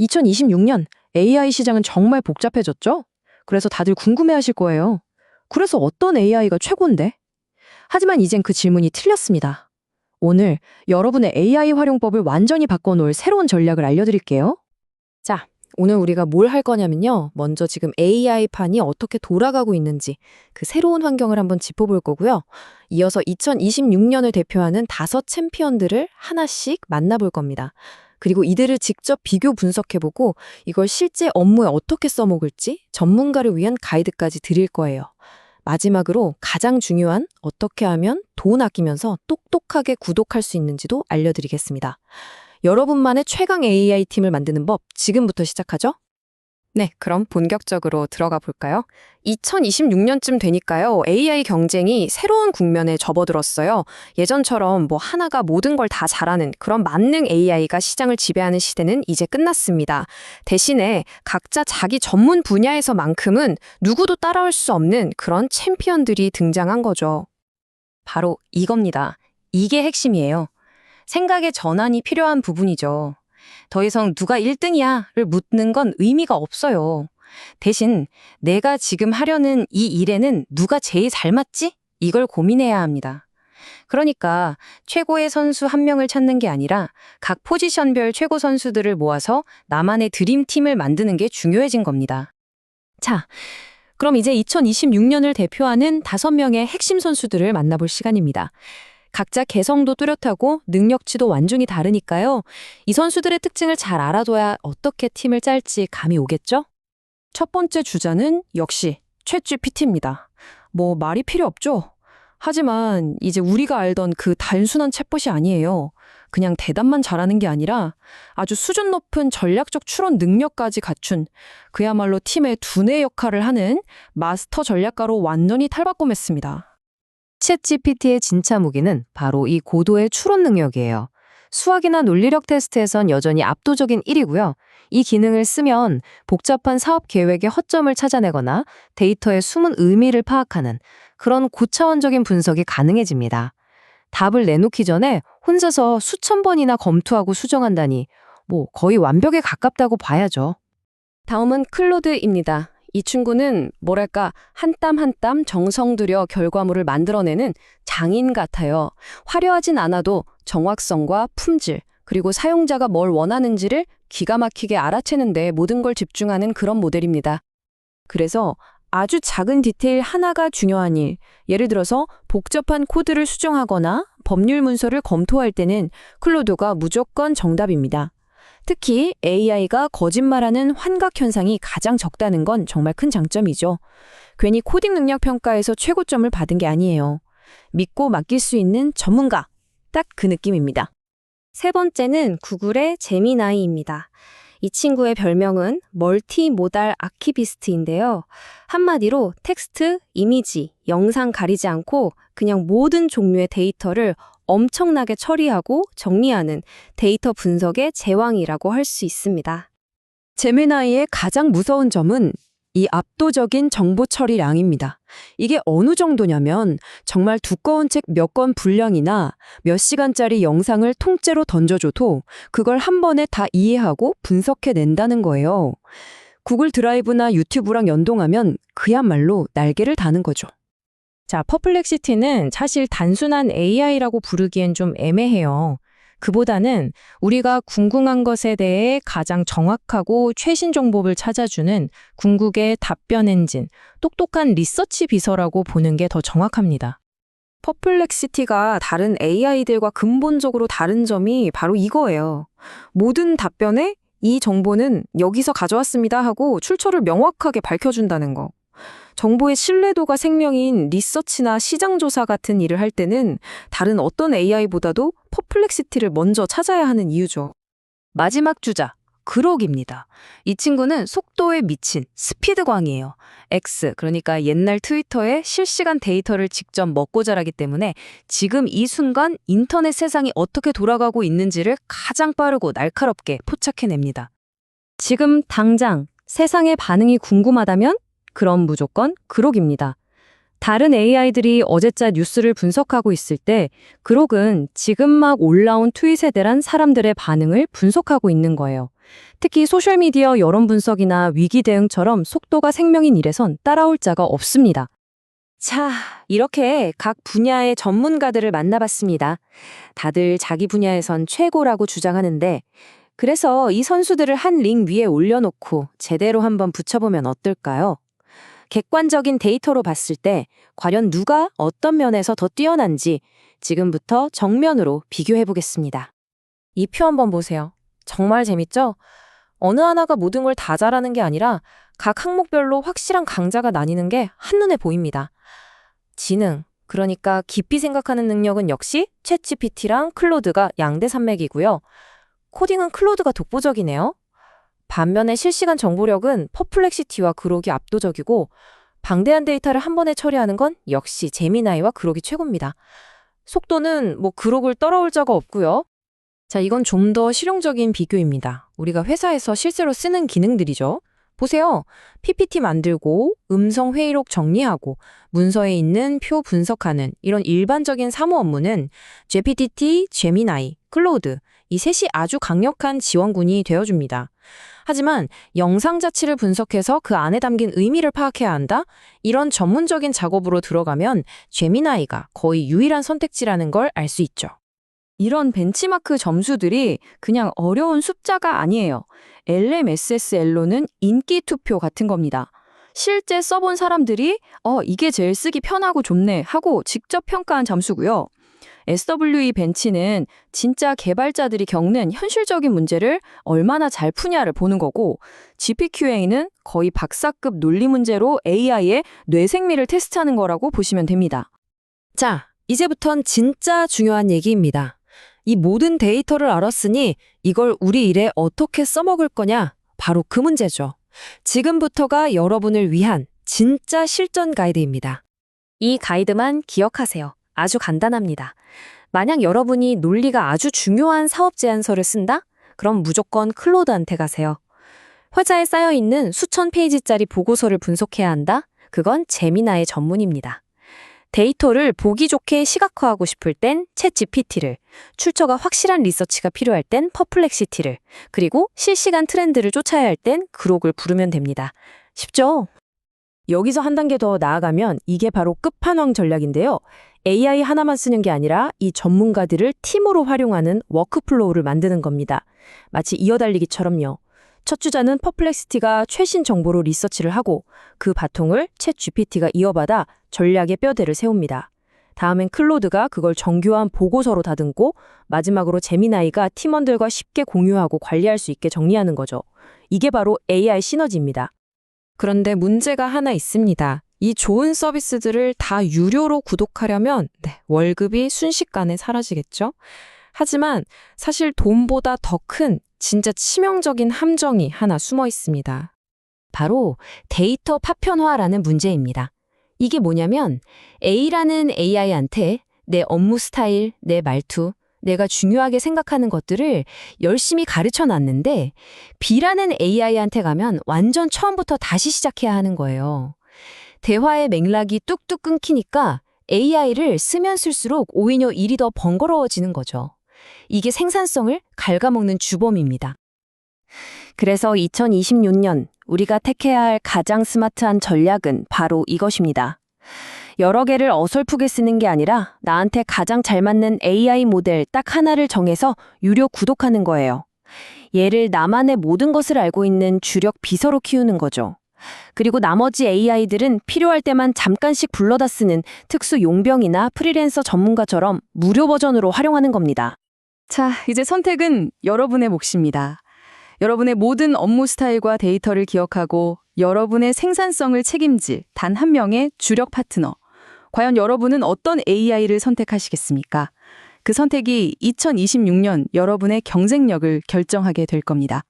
2026년 AI 시장은 정말 복잡해졌죠? 그래서 다들 궁금해하실 거예요. 그래서 어떤 AI가 최고인데? 하지만 이젠 그 질문이 틀렸습니다. 오늘 여러분의 AI 활용법을 완전히 바꿔놓을 새로운 전략을 알려드릴게요. 자, 오늘 우리가 뭘 할 거냐면요. 먼저 지금 AI판이 어떻게 돌아가고 있는지 그 새로운 환경을 한번 짚어볼 거고요. 이어서 2026년을 대표하는 5 챔피언들을 하나씩 만나볼 겁니다. 그리고 이들을 직접 비교 분석해보고 이걸 실제 업무에 어떻게 써먹을지 전문가를 위한 가이드까지 드릴 거예요. 마지막으로 가장 중요한 어떻게 하면 돈 아끼면서 똑똑하게 구독할 수 있는지도 알려드리겠습니다. 여러분만의 최강 AI 팀을 만드는 법 지금부터 시작하죠? 네, 그럼 본격적으로 들어가 볼까요? 2026년쯤 되니까요. AI 경쟁이 새로운 국면에 접어들었어요. 예전처럼 하나가 모든 걸 다 잘하는 그런 만능 AI가 시장을 지배하는 시대는 이제 끝났습니다. 대신에 각자 자기 전문 분야에서만큼은 누구도 따라올 수 없는 그런 챔피언들이 등장한 거죠. 바로 이겁니다. 이게 핵심이에요. 생각의 전환이 필요한 부분이죠. 더 이상 누가 1등이야를 묻는 건 의미가 없어요. 대신 내가 지금 하려는 이 일에는 누가 제일 잘 맞지? 이걸 고민해야 합니다. 그러니까 최고의 선수 한 명을 찾는 게 아니라 각 포지션별 최고 선수들을 모아서 나만의 드림팀을 만드는 게 중요해진 겁니다. 자, 그럼 이제 2026년을 대표하는 5명의 핵심 선수들을 만나볼 시간입니다. 각자 개성도 뚜렷하고 능력치도 완전히 다르니까요. 이 선수들의 특징을 잘 알아둬야 어떻게 팀을 짤지 감이 오겠죠? 첫 번째 주자는 역시 챗GPT입니다. 말이 필요 없죠? 하지만 이제 우리가 알던 그 단순한 챗봇이 아니에요. 그냥 대답만 잘하는 게 아니라 아주 수준 높은 전략적 추론 능력까지 갖춘 그야말로 팀의 두뇌 역할을 하는 마스터 전략가로 완전히 탈바꿈했습니다. 챗GPT의 진짜 무기는 바로 이 고도의 추론 능력이에요. 수학이나 논리력 테스트에선 여전히 압도적인 1위고요. 이 기능을 쓰면 복잡한 사업 계획의 허점을 찾아내거나 데이터의 숨은 의미를 파악하는 그런 고차원적인 분석이 가능해집니다. 답을 내놓기 전에 혼자서 수천 번이나 검토하고 수정한다니 거의 완벽에 가깝다고 봐야죠. 다음은 클로드입니다. 이 친구는 한 땀 한 땀 정성 들여 결과물을 만들어내는 장인 같아요. 화려하진 않아도 정확성과 품질, 그리고 사용자가 뭘 원하는지를 기가 막히게 알아채는 데 모든 걸 집중하는 그런 모델입니다. 그래서 아주 작은 디테일 하나가 중요한 일, 예를 들어서 복잡한 코드를 수정하거나 법률 문서를 검토할 때는 클로드가 무조건 정답입니다. 특히 AI가 거짓말하는 환각 현상이 가장 적다는 건 정말 큰 장점이죠. 괜히 코딩 능력 평가에서 최고점을 받은 게 아니에요. 믿고 맡길 수 있는 전문가, 딱 그 느낌입니다. 세 번째는 구글의 제미나이입니다. 이 친구의 별명은 멀티모달 아키비스트인데요. 한마디로 텍스트, 이미지, 영상 가리지 않고 그냥 모든 종류의 데이터를 엄청나게 처리하고 정리하는 데이터 분석의 제왕이라고 할 수 있습니다. 제미나이의 가장 무서운 점은 이 압도적인 정보 처리량입니다. 이게 어느 정도냐면 정말 두꺼운 책 몇 권 분량이나 몇 시간짜리 영상을 통째로 던져줘도 그걸 한 번에 다 이해하고 분석해낸다는 거예요. 구글 드라이브나 유튜브랑 연동하면 그야말로 날개를 다는 거죠. 자, 퍼플렉시티는 사실 단순한 AI라고 부르기엔 좀 애매해요. 그보다는 우리가 궁금한 것에 대해 가장 정확하고 최신 정보를 찾아주는 궁극의 답변 엔진, 똑똑한 리서치 비서라고 보는 게 더 정확합니다. 퍼플렉시티가 다른 AI들과 근본적으로 다른 점이 바로 이거예요. 모든 답변에 이 정보는 여기서 가져왔습니다 하고 출처를 명확하게 밝혀준다는 거. 정보의 신뢰도가 생명인 리서치나 시장조사 같은 일을 할 때는 다른 어떤 AI보다도 퍼플렉시티를 먼저 찾아야 하는 이유죠. 마지막 주자, 그록입니다. 이 친구는 속도에 미친 스피드광이에요. 그러니까 옛날 트위터의 실시간 데이터를 직접 먹고 자라기 때문에 지금 이 순간 인터넷 세상이 어떻게 돌아가고 있는지를 가장 빠르고 날카롭게 포착해냅니다. 지금 당장 세상의 반응이 궁금하다면 그럼 무조건 그록입니다. 다른 AI들이 어제자 뉴스를 분석하고 있을 때 그록은 지금 막 올라온 트윗에 대한 사람들의 반응을 분석하고 있는 거예요. 특히 소셜미디어 여론 분석이나 위기 대응처럼 속도가 생명인 일에선 따라올 자가 없습니다. 자, 이렇게 각 분야의 전문가들을 만나봤습니다. 다들 자기 분야에선 최고라고 주장하는데, 그래서 이 선수들을 한 링 위에 올려놓고 제대로 한번 붙여보면 어떨까요? 객관적인 데이터로 봤을 때 과연 누가 어떤 면에서 더 뛰어난지 지금부터 정면으로 비교해보겠습니다. 이 표 한번 보세요. 정말 재밌죠? 어느 하나가 모든 걸 다 잘하는 게 아니라 각 항목별로 확실한 강자가 나뉘는 게 한눈에 보입니다. 지능, 그러니까 깊이 생각하는 능력은 역시 챗GPT랑 클로드가 양대 산맥이고요. 코딩은 클로드가 독보적이네요. 반면에 실시간 정보력은 퍼플렉시티와 그록이 압도적이고 방대한 데이터를 한 번에 처리하는 건 역시 제미나이와 그록이 최고입니다. 속도는 그록을 따라올 자가 없고요. 자, 이건 좀 더 실용적인 비교입니다. 우리가 회사에서 실제로 쓰는 기능들이죠. 보세요. PPT 만들고 음성 회의록 정리하고 문서에 있는 표 분석하는 이런 일반적인 사무 업무는 GPT, 제미나이, 클로드 이 셋이 아주 강력한 지원군이 되어줍니다. 하지만 영상 자체를 분석해서 그 안에 담긴 의미를 파악해야 한다? 이런 전문적인 작업으로 들어가면 제미나이가 거의 유일한 선택지라는 걸 알 수 있죠. 이런 벤치마크 점수들이 그냥 어려운 숫자가 아니에요. LMSSL로는 인기 투표 같은 겁니다. 실제 써본 사람들이 이게 제일 쓰기 편하고 좋네 하고 직접 평가한 점수고요. SWE 벤치는 진짜 개발자들이 겪는 현실적인 문제를 얼마나 잘 푸냐를 보는 거고, GPQA는 거의 박사급 논리 문제로 AI의 뇌생미를 테스트하는 거라고 보시면 됩니다. 자, 이제부턴 진짜 중요한 얘기입니다. 이 모든 데이터를 알았으니 이걸 우리 일에 어떻게 써먹을 거냐? 바로 그 문제죠. 지금부터가 여러분을 위한 진짜 실전 가이드입니다. 이 가이드만 기억하세요. 아주 간단합니다. 만약 여러분이 논리가 아주 중요한 사업 제안서를 쓴다? 그럼 무조건 클로드한테 가세요. 회사에 쌓여있는 수천 페이지짜리 보고서를 분석해야 한다? 그건 제미나의 전문입니다. 데이터를 보기 좋게 시각화하고 싶을 땐 챗GPT를, 출처가 확실한 리서치가 필요할 땐 퍼플렉시티를, 그리고 실시간 트렌드를 쫓아야 할 땐 그록을 부르면 됩니다. 쉽죠? 여기서 한 단계 더 나아가면 이게 바로 끝판왕 전략인데요. AI 하나만 쓰는 게 아니라 이 전문가들을 팀으로 활용하는 워크플로우를 만드는 겁니다. 마치 이어달리기처럼요. 첫 주자는 퍼플렉시티가 최신 정보로 리서치를 하고 그 바통을 챗 GPT가 이어받아 전략의 뼈대를 세웁니다. 다음엔 클로드가 그걸 정교한 보고서로 다듬고 마지막으로 제미나이가 팀원들과 쉽게 공유하고 관리할 수 있게 정리하는 거죠. 이게 바로 AI 시너지입니다. 그런데 문제가 하나 있습니다. 이 좋은 서비스들을 다 유료로 구독하려면 월급이 순식간에 사라지겠죠? 하지만 사실 돈보다 더 큰 진짜 치명적인 함정이 하나 숨어 있습니다. 바로 데이터 파편화라는 문제입니다. 이게 뭐냐면 A라는 AI한테 내 업무 스타일, 내 말투, 내가 중요하게 생각하는 것들을 열심히 가르쳐 놨는데 B라는 AI한테 가면 완전 처음부터 다시 시작해야 하는 거예요. 대화의 맥락이 뚝뚝 끊기니까 AI를 쓰면 쓸수록 오히려 일이 더 번거로워지는 거죠. 이게 생산성을 갉아먹는 주범입니다. 그래서 2026년 우리가 택해야 할 가장 스마트한 전략은 바로 이것입니다. 여러 개를 어설프게 쓰는 게 아니라 나한테 가장 잘 맞는 AI 모델 딱 하나를 정해서 유료 구독하는 거예요. 얘를 나만의 모든 것을 알고 있는 주력 비서로 키우는 거죠. 그리고 나머지 AI들은 필요할 때만 잠깐씩 불러다 쓰는 특수 용병이나 프리랜서 전문가처럼 무료 버전으로 활용하는 겁니다. 자, 이제 선택은 여러분의 몫입니다. 여러분의 모든 업무 스타일과 데이터를 기억하고 여러분의 생산성을 책임질 단 한 명의 주력 파트너. 과연 여러분은 어떤 AI를 선택하시겠습니까? 그 선택이 2026년 여러분의 경쟁력을 결정하게 될 겁니다.